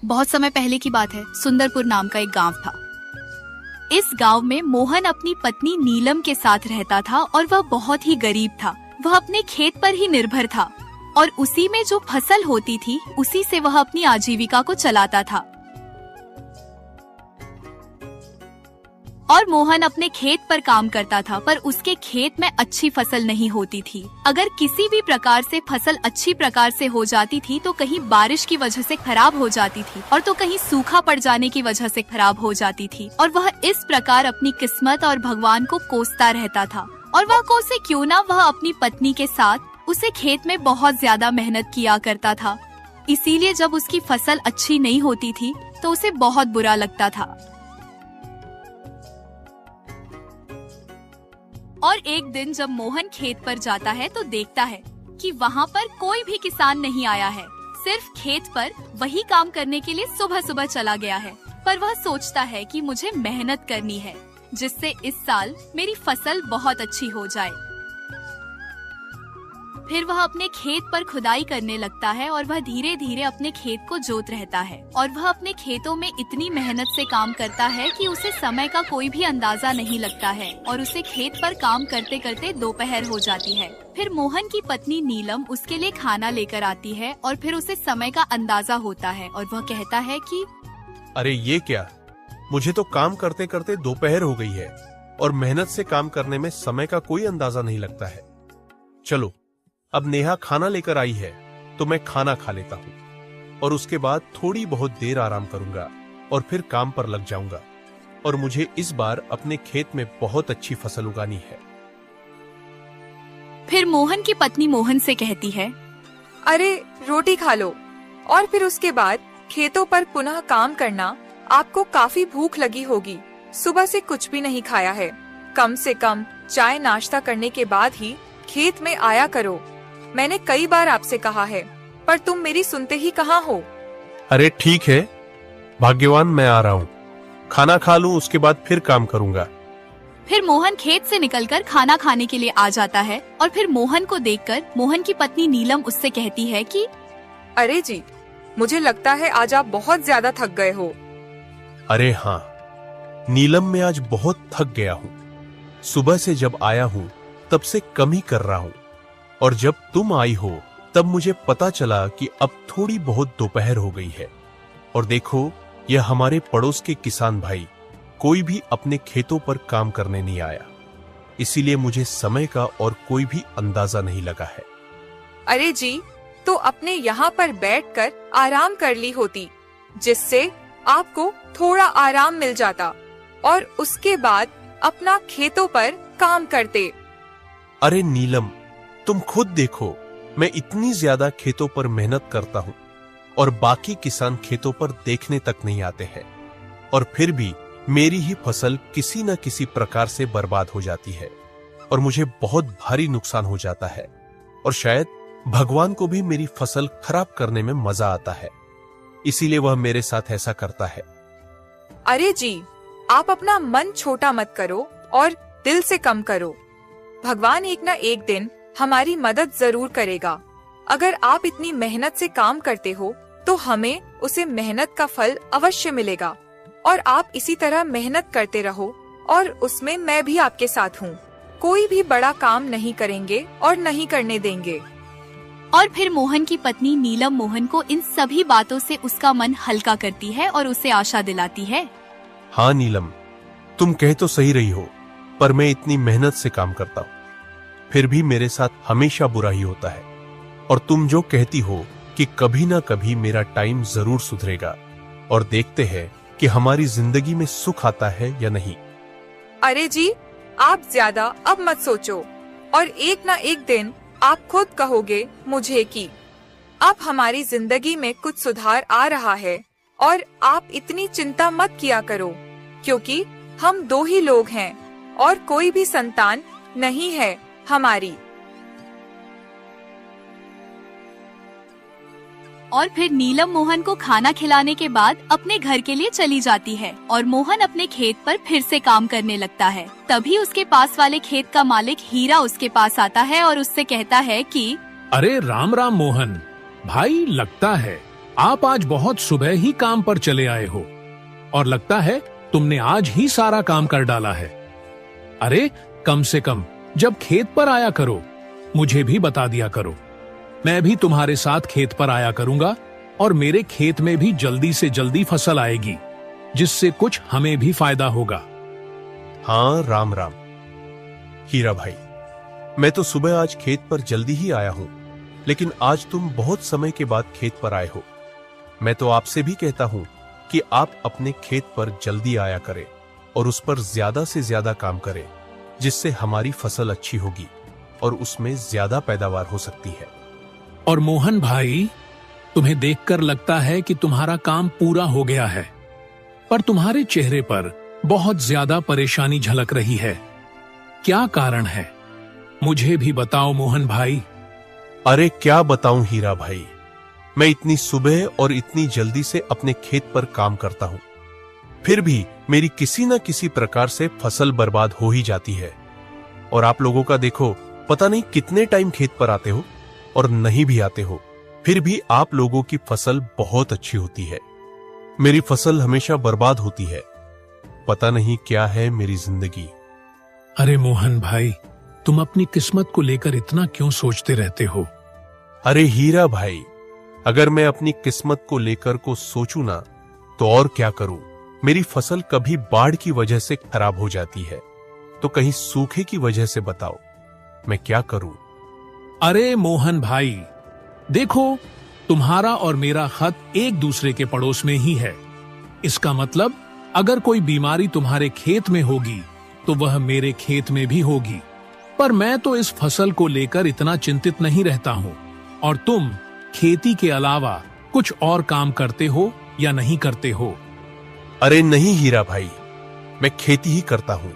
बहुत समय पहले की बात है। सुंदरपुर नाम का एक गांव था। इस गांव में मोहन अपनी पत्नी नीलम के साथ रहता था और वह बहुत ही गरीब था। वह अपने खेत पर ही निर्भर था और उसी में जो फसल होती थी उसी से वह अपनी आजीविका को चलाता था। और मोहन अपने खेत पर काम करता था, पर उसके खेत में अच्छी फसल नहीं होती थी। अगर किसी भी प्रकार से फसल अच्छी प्रकार से हो जाती थी तो कहीं बारिश की वजह से खराब हो जाती थी और तो कहीं सूखा पड़ जाने की वजह से खराब हो जाती थी। और वह इस प्रकार अपनी किस्मत और भगवान को कोसता रहता था। और वह कोसे क्यों ना, वह अपनी पत्नी के साथ उसे खेत में बहुत ज्यादा मेहनत किया करता था। इसीलिए जब उसकी फसल अच्छी नहीं होती थी तो उसे बहुत बुरा लगता था। और एक दिन जब मोहन खेत पर जाता है तो देखता है कि वहाँ पर कोई भी किसान नहीं आया है। सिर्फ खेत पर वही काम करने के लिए सुबह सुबह चला गया है। पर वह सोचता है कि मुझे मेहनत करनी है जिससे इस साल मेरी फसल बहुत अच्छी हो जाए। फिर वह अपने खेत पर खुदाई करने लगता है और वह धीरे धीरे अपने खेत को जोत रहता है। और वह अपने खेतों में इतनी मेहनत से काम करता है कि उसे समय का कोई भी अंदाजा नहीं लगता है और उसे खेत पर काम करते करते दोपहर हो जाती है। फिर मोहन की पत्नी नीलम उसके लिए खाना लेकर आती है और फिर उसे समय का अंदाजा होता है और वह कहता है कि अरे ये क्या, मुझे तो काम करते करते दोपहर हो गई है और मेहनत से काम करने में समय का कोई अंदाजा नहीं लगता है। चलो, अब नेहा खाना लेकर आई है तो मैं खाना खा लेता हूँ और उसके बाद थोड़ी बहुत देर आराम करूंगा और फिर काम पर लग जाऊंगा। और मुझे इस बार अपने खेत में बहुत अच्छी फसल उगानी है। फिर मोहन की पत्नी मोहन से कहती है, अरे रोटी खा लो और फिर उसके बाद खेतों पर पुनः काम करना। आपको काफी भूख लगी होगी, सुबह से कुछ भी नहीं खाया है। कम से कम चाय नाश्ता करने के बाद ही खेत में आया करो। मैंने कई बार आपसे कहा है पर तुम मेरी सुनते ही कहाँ हो। अरे ठीक है भाग्यवान, मैं आ रहा हूँ। खाना खा लूँ उसके बाद फिर काम करूँगा। फिर मोहन खेत से निकलकर खाना खाने के लिए आ जाता है और फिर मोहन को देखकर मोहन की पत्नी नीलम उससे कहती है कि अरे जी, मुझे लगता है आज आप बहुत ज्यादा थक गए हो। अरे हाँ नीलम, मैं आज बहुत थक गया हूँ। सुबह से जब आया हूँ तब से कम ही कर रहा हूँ और जब तुम आई हो तब मुझे पता चला कि अब थोड़ी बहुत दोपहर हो गई है। और देखो, यह हमारे पड़ोस के किसान भाई कोई भी अपने खेतों पर काम करने नहीं आया, इसीलिए मुझे समय का और कोई भी अंदाजा नहीं लगा है। अरे जी, तो अपने यहाँ पर बैठकर आराम कर ली होती, जिससे आपको थोड़ा आराम मिल जाता और उसके बाद अपना खेतों पर काम करते। अरे नीलम, तुम खुद देखो, मैं इतनी ज्यादा खेतों पर मेहनत करता हूँ और बाकी किसान खेतों पर देखने तक नहीं आते हैं और फिर भी मेरी ही फसल किसी न किसी प्रकार से बर्बाद हो जाती है और मुझे बहुत भारी नुकसान हो जाता है। और शायद भगवान को भी मेरी फसल खराब करने में मजा आता है, इसीलिए वह मेरे साथ ऐसा करता है। अरे जी, आप अपना मन छोटा मत करो और दिल से कम करो। भगवान एक न एक दिन हमारी मदद जरूर करेगा। अगर आप इतनी मेहनत से काम करते हो तो हमें उसे मेहनत का फल अवश्य मिलेगा। और आप इसी तरह मेहनत करते रहो और उसमें मैं भी आपके साथ हूँ। कोई भी बड़ा काम नहीं करेंगे और नहीं करने देंगे। और फिर मोहन की पत्नी नीलम मोहन को इन सभी बातों से उसका मन हल्का करती है और उसे आशा दिलाती है। हाँ नीलम, तुम कह तो सही रही हो, पर मैं इतनी मेहनत से काम करता हूँ फिर भी मेरे साथ हमेशा बुरा ही होता है। और तुम जो कहती हो कि कभी ना कभी मेरा टाइम जरूर सुधरेगा और देखते हैं कि हमारी जिंदगी में सुख आता है या नहीं। अरे जी, आप ज्यादा अब मत सोचो और एक ना एक दिन आप खुद कहोगे मुझे कि अब हमारी जिंदगी में कुछ सुधार आ रहा है। और आप इतनी चिंता मत किया करो, क्योंकि हम दो ही लोग हैं और कोई भी संतान नहीं है हमारी। और फिर नीलम मोहन को खाना खिलाने के बाद अपने घर के लिए चली जाती है और मोहन अपने खेत पर फिर से काम करने लगता है। तभी उसके पास वाले खेत का मालिक हीरा उसके पास आता है और उससे कहता है कि अरे राम राम मोहन भाई, लगता है आप आज बहुत सुबह ही काम पर चले आए हो और लगता है तुमने आज ही सारा काम कर डाला है। अरे कम से कम जब खेत पर आया करो मुझे भी बता दिया करो। मैं भी तुम्हारे साथ खेत पर आया करूंगा और मेरे खेत में भी जल्दी से जल्दी फसल आएगी, जिससे कुछ हमें भी फायदा होगा। हाँ, राम राम। हीरा भाई, मैं तो सुबह आज खेत पर जल्दी ही आया हूं, लेकिन आज तुम बहुत समय के बाद खेत पर आए हो। मैं तो आपसे भी कहता हूं कि आप अपने खेत पर जल्दी आया करें और उस पर ज्यादा से ज्यादा काम करें, जिससे हमारी फसल अच्छी होगी और उसमें ज्यादा पैदावार हो सकती है। और मोहन भाई, तुम्हें देखकर लगता है कि तुम्हारा काम पूरा हो गया है, पर तुम्हारे चेहरे पर बहुत ज्यादा परेशानी झलक रही है। क्या कारण है? मुझे भी बताओ मोहन भाई। अरे क्या बताऊं हीरा भाई, मैं इतनी सुबह और इतनी जल्दी से अपने खेत पर काम करता हूं, फिर भी मेरी किसी न किसी प्रकार से फसल बर्बाद हो ही जाती है। और आप लोगों का देखो, पता नहीं कितने टाइम खेत पर आते हो और नहीं भी आते हो, फिर भी आप लोगों की फसल बहुत अच्छी होती है। मेरी फसल हमेशा बर्बाद होती है। पता नहीं क्या है मेरी जिंदगी। अरे मोहन भाई, तुम अपनी किस्मत को लेकर इतना क्यों सोचते रहते हो? अरे हीरा भाई, अगर मैं अपनी किस्मत को लेकर को सोचूं ना, तो और क्या करूं। मेरी फसल कभी बाढ़ की वजह से खराब हो जाती है, तो कहीं सूखे की वजह से। बताओ मैं क्या करूं। अरे मोहन भाई, देखो, तुम्हारा और मेरा खत एक दूसरे के पड़ोस में ही है। इसका मतलब अगर कोई बीमारी तुम्हारे खेत में होगी तो वह मेरे खेत में भी होगी। पर मैं तो इस फसल को लेकर इतना चिंतित नहीं रहता हूँ। और तुम खेती के अलावा कुछ और काम करते हो या नहीं करते हो? अरे नहीं हीरा भाई, मैं खेती ही करता हूं,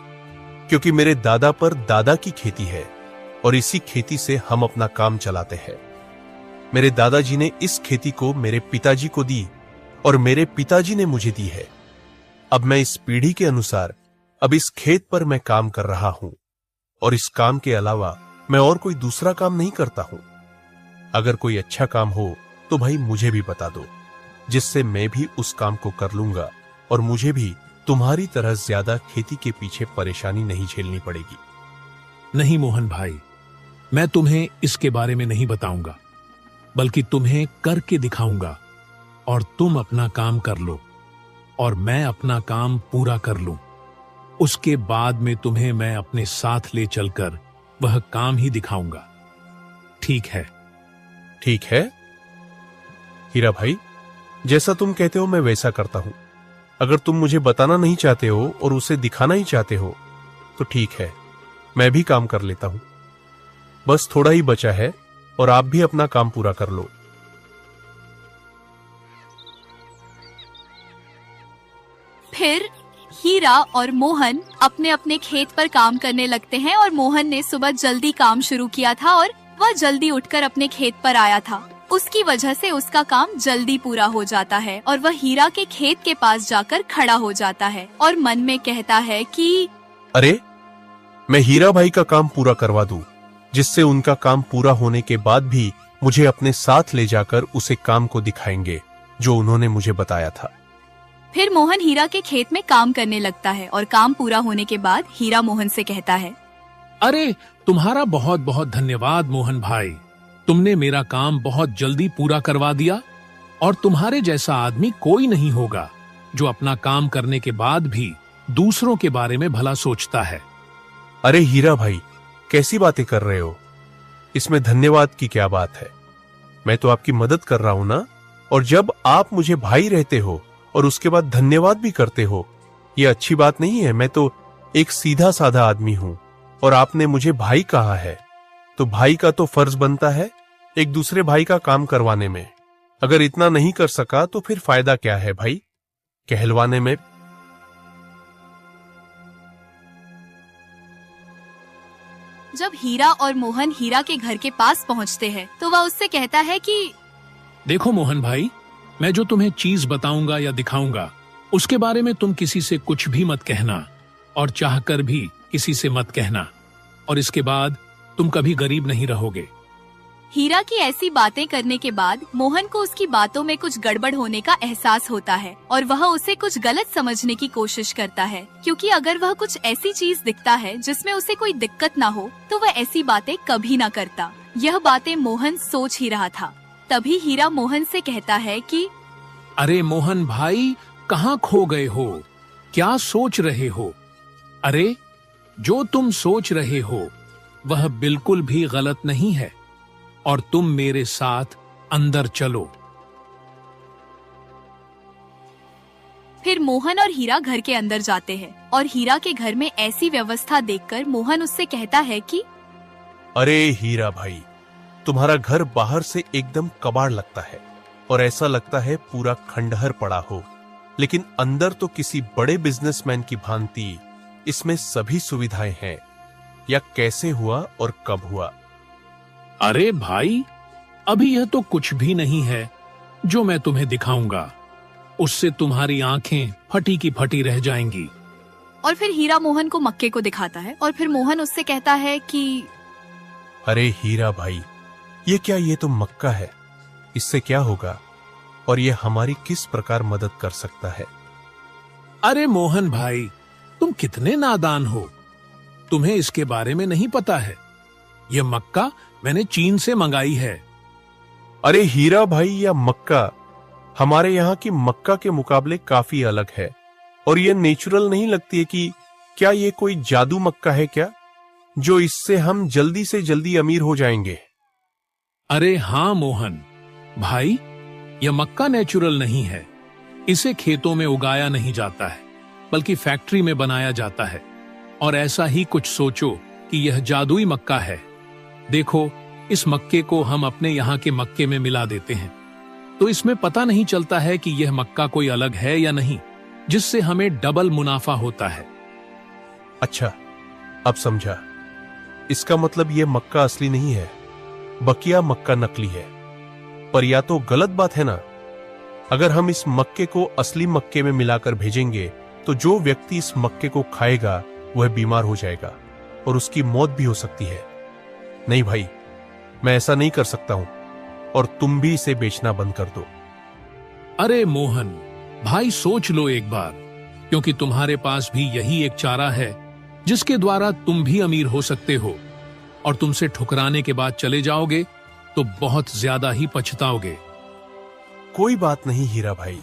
क्योंकि मेरे दादा पर दादा की खेती है और इसी खेती से हम अपना काम चलाते हैं। मेरे दादाजी ने इस खेती को मेरे पिताजी को दी और मेरे पिताजी ने मुझे दी है। अब मैं इस पीढ़ी के अनुसार अब इस खेत पर मैं काम कर रहा हूं और इस काम के अलावा मैं और कोई दूसरा काम नहीं करता हूं। अगर कोई अच्छा काम हो तो भाई मुझे भी बता दो, जिससे मैं भी उस काम को कर लूंगा और मुझे भी तुम्हारी तरह ज्यादा खेती के पीछे परेशानी नहीं झेलनी पड़ेगी। नहीं मोहन भाई, मैं तुम्हें इसके बारे में नहीं बताऊंगा, बल्कि तुम्हें करके दिखाऊंगा और तुम अपना काम कर लो और मैं अपना काम पूरा कर लूं। उसके बाद में तुम्हें मैं अपने साथ ले चलकर वह काम ही दिखाऊंगा। ठीक है? ठीक है हीरा भाई, जैसा तुम कहते हो मैं वैसा करता हूं। अगर तुम मुझे बताना नहीं चाहते हो और उसे दिखाना ही चाहते हो तो ठीक है, मैं भी काम कर लेता हूं। बस थोड़ा ही बचा है और आप भी अपना काम पूरा कर लो। फिर हीरा और मोहन अपने अपने खेत पर काम करने लगते हैं और मोहन ने सुबह जल्दी काम शुरू किया था और वह जल्दी उठकर अपने खेत पर आया था। उसकी वजह से उसका काम जल्दी पूरा हो जाता है और वह हीरा के खेत के पास जाकर खड़ा हो जाता है और मन में कहता है कि अरे मैं हीरा भाई का काम पूरा करवा दूं, जिससे उनका काम पूरा होने के बाद भी मुझे अपने साथ ले जाकर उसे काम को दिखाएंगे जो उन्होंने मुझे बताया था। फिर मोहन हीरा के खेत में काम करने लगता है और काम पूरा होने के बाद हीरा मोहन से कहता है, अरे तुम्हारा बहुत बहुत धन्यवाद मोहन भाई, तुमने मेरा काम बहुत जल्दी पूरा करवा दिया और तुम्हारे जैसा आदमी कोई नहीं होगा जो अपना काम करने के बाद भी दूसरों के बारे में भला सोचता है। अरे हीरा भाई, कैसी बातें कर रहे हो? इसमें धन्यवाद की क्या बात है? मैं तो आपकी मदद कर रहा हूं ना। और जब आप मुझे भाई रहते हो और उसके बाद धन्यवाद भी करते हो, यह अच्छी बात नहीं है। मैं तो एक सीधा साधा आदमी हूं और आपने मुझे भाई कहा है, तो भाई का तो फर्ज बनता है एक दूसरे भाई का काम करवाने में। अगर इतना नहीं कर सका तो फिर फायदा क्या है भाई कहलवाने में। जब हीरा और मोहन हीरा के घर के पास पहुंचते हैं तो वह उससे कहता है कि देखो मोहन भाई, मैं जो तुम्हें चीज बताऊंगा या दिखाऊंगा उसके बारे में तुम किसी से कुछ भी मत कहना और चाहकर भी किसी से मत कहना, और इसके बाद तुम कभी गरीब नहीं रहोगे। हीरा की ऐसी बातें करने के बाद मोहन को उसकी बातों में कुछ गड़बड़ होने का एहसास होता है और वह उसे कुछ गलत समझने की कोशिश करता है, क्योंकि अगर वह कुछ ऐसी चीज दिखता है जिसमें उसे कोई दिक्कत ना हो तो वह ऐसी बातें कभी ना करता। यह बातें मोहन सोच ही रहा था। तभी हीरा मोहन से कहता है कि अरे मोहन भाई, कहाँ खो गए हो? क्या सोच रहे हो? अरे, जो तुम सोच रहे हो वह बिल्कुल भी गलत नहीं है और तुम मेरे साथ अंदर चलो। फिर मोहन और हीरा घर के अंदर जाते हैं और हीरा के घर में ऐसी व्यवस्था देखकर मोहन उससे कहता है कि अरे हीरा भाई, तुम्हारा घर बाहर से एकदम कबाड़ लगता है और ऐसा लगता है पूरा खंडहर पड़ा हो, लेकिन अंदर तो किसी बड़े बिजनेसमैन की भांति इसमें सभी सुविधाएं हैं। या कैसे हुआ और कब हुआ? अरे भाई, अभी यह तो कुछ भी नहीं है जो मैं तुम्हें दिखाऊंगा। उससे तुम्हारी आंखें फटी की फटी रह जाएंगी। और फिर हीरा मोहन को मक्के को दिखाता है और फिर मोहन उससे कहता है कि अरे हीरा भाई, ये तो मक्का है, इससे क्या होगा और ये हमारी किस प्रकार मदद कर सकता है? अरे मोहन भाई, तुम कितने नादान हो, तुम्हें इसके बारे में नहीं पता है। यह मक्का मैंने चीन से मंगाई है। अरे हीरा भाई, यह मक्का हमारे यहाँ की मक्का के मुकाबले काफी अलग है और ये नेचुरल नहीं लगती है कि क्या ये कोई जादू मक्का है क्या, जो इससे हम जल्दी से जल्दी अमीर हो जाएंगे? अरे हाँ मोहन भाई, यह मक्का नेचुरल नहीं है। इसे खेतों में उगाया नहीं जाता है, बल्कि फैक्ट्री में बनाया जाता है। और ऐसा ही कुछ सोचो कि यह जादुई मक्का है। देखो, इस मक्के को हम अपने यहाँ के मक्के में मिला देते हैं, तो इसमें पता नहीं चलता है कि यह मक्का कोई अलग है या नहीं, जिससे हमें डबल मुनाफा होता है। अच्छा, अब समझा। इसका मतलब यह मक्का असली नहीं है, बकिया मक्का नकली है। पर या तो गलत बात है ना? अगर हम इस मक्के को असली मक्के में मिलाकर भेजेंगे तो जो व्यक्ति इस मक्के को खाएगा वह बीमार हो जाएगा और उसकी मौत भी हो सकती है। नहीं भाई, मैं ऐसा नहीं कर सकता हूं और तुम भी इसे बेचना बंद कर दो। अरे मोहन भाई, सोच लो एक बार, क्योंकि तुम्हारे पास भी यही एक चारा है जिसके द्वारा तुम भी अमीर हो सकते हो, और तुमसे ठुकराने के बाद चले जाओगे तो बहुत ज्यादा ही पछताओगे। कोई बात नहीं हीरा भाई,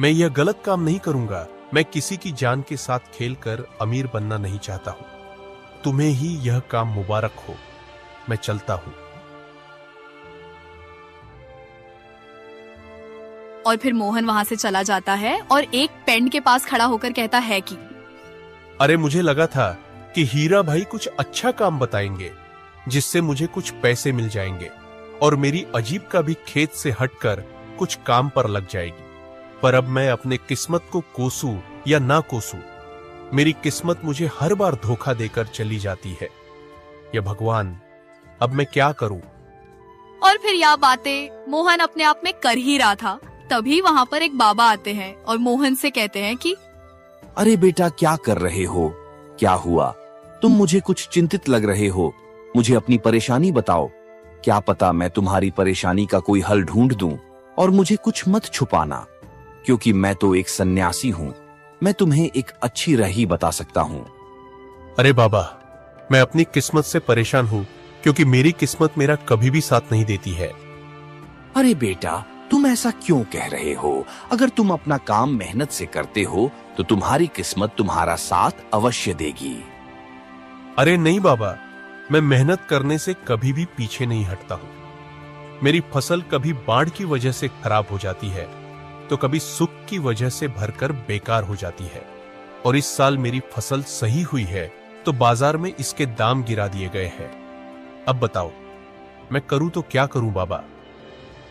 मैं यह गलत काम नहीं करूंगा। मैं किसी की जान के साथ खेलकर अमीर बनना नहीं चाहता हूं। तुम्हें ही यह काम मुबारक हो। मैं चलता हूं। और फिर मोहन वहाँ से चला जाता है और एक पेंट के पास खड़ा होकर कहता है कि अरे, मुझे लगा था कि हीरा भाई कुछ अच्छा काम बताएंगे जिससे मुझे कुछ पैसे मिल जाएंगे और मेरी अजीब का भी खेत से हटकर कुछ काम पर लग जाएगी। पर अब मैं अपने किस्मत को कोसूं या ना कोसूं, मेरी किस्मत मुझे हर बार धोखा देकर चली जाती है। या भगवान, अब मैं क्या करूं? और फिर यह बातें मोहन अपने आप में कर ही रहा था, तभी वहाँ पर एक बाबा आते हैं और मोहन से कहते हैं कि अरे बेटा, क्या कर रहे हो? क्या हुआ? तुम मुझे कुछ चिंतित लग रहे हो। मुझे अपनी परेशानी बताओ। क्या पता मैं तुम्हारी परेशानी का कोई हल ढूंढ दूं। और मुझे कुछ मत छुपाना, क्योंकि मैं तो एक सन्यासी हूँ। मैं तुम्हें एक अच्छी राह बता सकता हूँ। अरे बाबा, मैं अपनी किस्मत से परेशान हूँ, क्योंकि मेरी किस्मत मेरा कभी भी साथ नहीं देती है। अरे बेटा, तुम ऐसा क्यों कह रहे हो? अगर तुम अपना काम मेहनत से करते हो तो तुम्हारी किस्मत तुम्हारा साथ अवश्य देगी। अरे नहीं बाबा, मैं मेहनत करने से कभी भी पीछे नहीं हटता हूँ। मेरी फसल कभी बाढ़ की वजह से खराब हो जाती है तो कभी सुख की वजह से भरकर बेकार हो जाती है। और इस साल मेरी फसल सही हुई है तो बाजार में इसके दाम गिरा दिए गए हैं। अब बताओ, मैं करूं तो क्या करूं बाबा?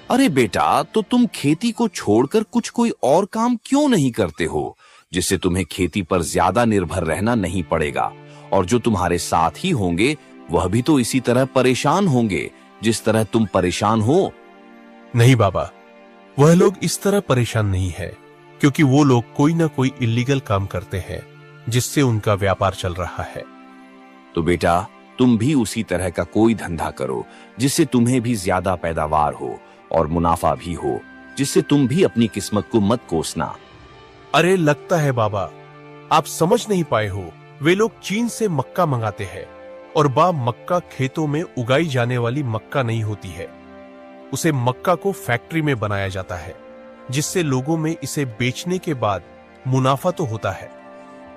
अरे बेटा, तो तुम खेती को छोड़कर कुछ कोई और काम क्यों नहीं करते हो, जिससे तुम्हें खेती पर ज्यादा निर्भर रहना नहीं पड़ेगा। और जो तुम्हारे साथ ही होंगे वह भी तो इसी तरह परेशान होंगे जिस तरह तुम परेशान हो। नहीं बाबा, वह लोग इस तरह परेशान नहीं है, क्योंकि वो लोग कोई ना कोई इलीगल काम करते हैं जिससे उनका व्यापार चल रहा है। तो बेटा, तुम भी उसी तरह का कोई धंधा करो जिससे तुम्हें भी ज्यादा पैदावार हो और मुनाफा भी हो, जिससे तुम भी अपनी किस्मत को मत कोसना। अरे लगता है बाबा आप समझ नहीं पाए हो। वे लोग चीन से मक्का मंगाते हैं और मक्का खेतों में उगाई जाने वाली मक्का नहीं होती है। उसे मक्का को फैक्ट्री में बनाया जाता है, जिससे लोगों में इसे बेचने के बाद मुनाफा तो होता है,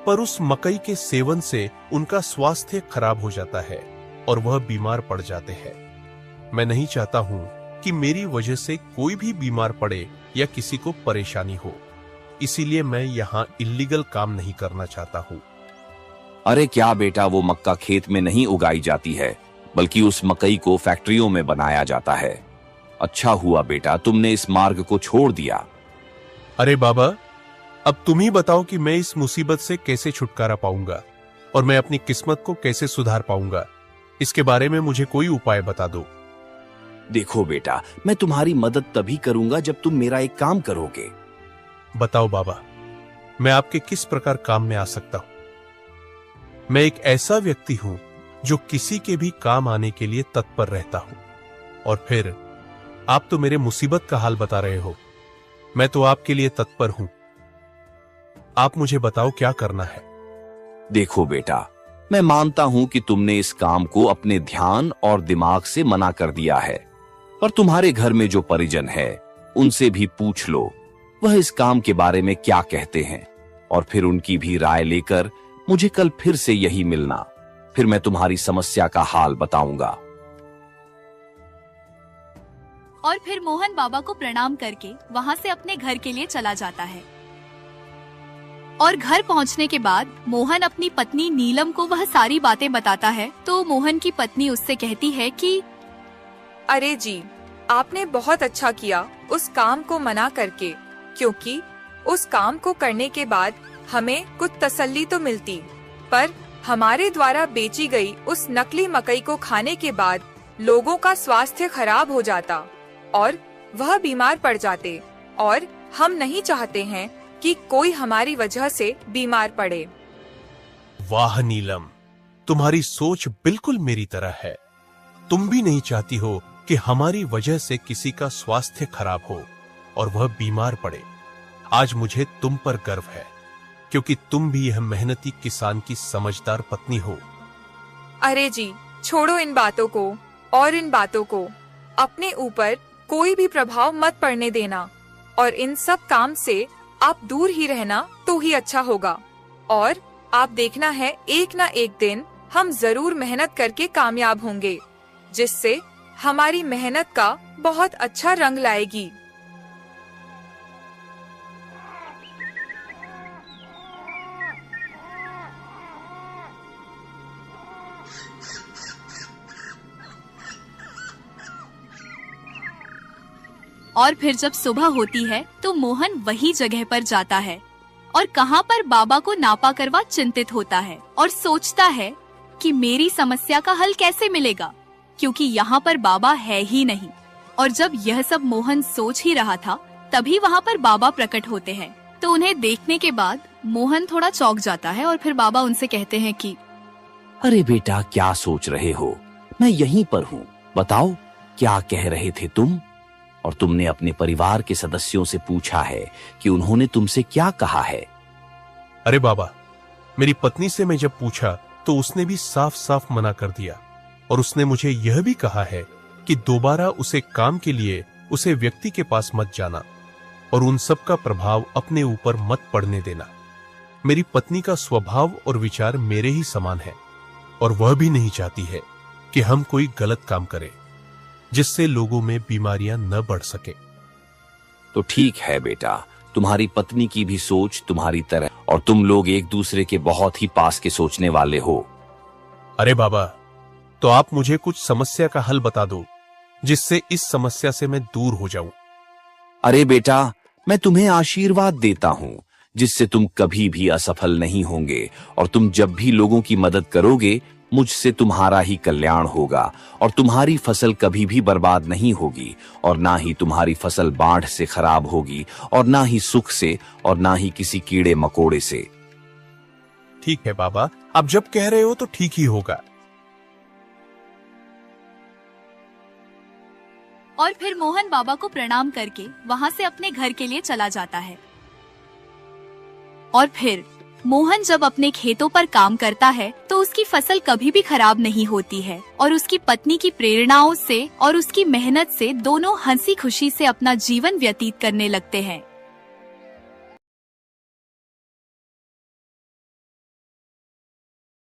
पर उस मकई के सेवन से उनका स्वास्थ्य खराब हो जाता है और वह बीमार पड़ जाते हैं। मैं नहीं चाहता हूं कि मेरी वजह से कोई भी बीमार पड़े या किसी को परेशानी हो, इसीलिए मैं यहाँ इल्लीगल काम नहीं करना चाहता हूँ। अरे क्या बेटा, वो मक्का खेत में नहीं उगाई जाती है, बल्कि उस मकई को फैक्ट्रियों में बनाया जाता है। अच्छा हुआ बेटा तुमने इस मार्ग को छोड़ दिया। अरे बाबा, अब तुम ही बताओ कि मैं इस मुसीबत से कैसे छुटकारा पाऊंगा और मैं अपनी किस्मत को कैसे सुधार पाऊंगा। इसके बारे में मुझे कोई उपाय बता दो। देखो बेटा, मैं तुम्हारी मदद तभी करूंगा जब तुम मेरा एक काम करोगे। बताओ बाबा, मैं आपके किस प्रकार काम में आ सकता हूं? मैं एक ऐसा व्यक्ति हूं जो किसी के भी काम आने के लिए तत्पर रहता हूं। और फिर आप तो मेरे मुसीबत का हाल बता रहे हो। मैं तो आपके लिए तत्पर हूं। आप मुझे बताओ क्या करना है। देखो बेटा, मैं मानता हूं कि तुमने इस काम को अपने ध्यान और दिमाग से मना कर दिया है, पर तुम्हारे घर में जो परिजन है उनसे भी पूछ लो वह इस काम के बारे में क्या कहते हैं, और फिर उनकी भी राय लेकर मुझे कल फिर से यही मिलना। फिर मैं तुम्हारी समस्या का हाल बताऊंगा। और फिर मोहन बाबा को प्रणाम करके वहाँ से अपने घर के लिए चला जाता है। और घर पहुँचने के बाद मोहन अपनी पत्नी नीलम को वह सारी बातें बताता है। तो मोहन की पत्नी उससे कहती है कि अरे जी, आपने बहुत अच्छा किया उस काम को मना करके, क्योंकि उस काम को करने के बाद हमें कुछ तसल्ली तो मिलती, पर हमारे द्वारा बेची गई उस नकली मकई को खाने के बाद लोगों का स्वास्थ्य खराब हो जाता और वह बीमार पड़ जाते, और हम नहीं चाहते हैं कि कोई हमारी वजह से बीमार पड़े। वाह नीलम, तुम्हारी सोच बिल्कुल मेरी तरह है। तुम भी नहीं चाहती हो कि हमारी वजह से किसी का स्वास्थ्य खराब हो और वह बीमार पड़े। आज मुझे तुम पर गर्व है, क्योंकि तुम भी यह मेहनती किसान की समझदार पत्नी हो। अरे जी, छोड़ो इन बातों को और इन बातों को। अपने ऊपर कोई भी प्रभाव मत पड़ने देना और इन सब काम से आप दूर ही रहना तो ही अच्छा होगा। और आप देखना है एक ना एक दिन हम जरूर मेहनत करके कामयाब होंगे, जिससे हमारी मेहनत का बहुत अच्छा रंग लाएगी। और फिर जब सुबह होती है तो मोहन वही जगह पर जाता है और कहाँ पर बाबा को नापा करवा चिंतित होता है और सोचता है कि मेरी समस्या का हल कैसे मिलेगा, क्योंकि यहाँ पर बाबा है ही नहीं। और जब यह सब मोहन सोच ही रहा था, तभी वहाँ पर बाबा प्रकट होते हैं। तो उन्हें देखने के बाद मोहन थोड़ा चौंक जाता है और फिर बाबा उनसे कहते हैं कि अरे बेटा, क्या सोच रहे हो? मैं यहीं पर हूँ, बताओ क्या कह रहे थे तुम? और तुमने अपने परिवार के सदस्यों से पूछा है कि उन्होंने तुमसे क्या कहा है? अरे बाबा, मेरी पत्नी से मैं जब पूछा तो उसने भी साफ साफ मना कर दिया, और उसने मुझे यह भी कहा है कि दोबारा उसे काम के लिए उसे व्यक्ति के पास मत जाना और उन सब का प्रभाव अपने ऊपर मत पड़ने देना। मेरी पत्नी का स्वभाव और विचार मेरे ही समान है और वह भी नहीं चाहती है कि हम कोई गलत काम करें जिससे लोगों में बीमारियां न बढ़ सके। तो ठीक है बेटा, तुम्हारी पत्नी की भी सोच तुम्हारी तरह, और तुम लोग एक दूसरे के बहुत ही पास के सोचने वाले हो। अरे बाबा, तो आप मुझे कुछ समस्या का हल बता दो जिससे इस समस्या से मैं दूर हो जाऊं। अरे बेटा, मैं तुम्हें आशीर्वाद देता हूँ जिससे तुम कभी भी असफल नहीं होंगे, और तुम जब भी लोगों की मदद करोगे मुझसे तुम्हारा ही कल्याण होगा, और तुम्हारी फसल कभी भी बर्बाद नहीं होगी, और ना ही तुम्हारी फसल बाढ़ से खराब होगी, और ना ही सुख से, और ना ही किसी कीड़े मकोड़े से। ठीक है बाबा, आप जब कह रहे हो तो ठीक ही होगा। और फिर मोहन बाबा को प्रणाम करके वहाँ से अपने घर के लिए चला जाता है। और फिर मोहन जब अपने खेतों पर काम करता है तो उसकी फसल कभी भी खराब नहीं होती है और उसकी पत्नी की प्रेरणाओं से और उसकी मेहनत से दोनों हंसी खुशी से अपना जीवन व्यतीत करने लगते हैं।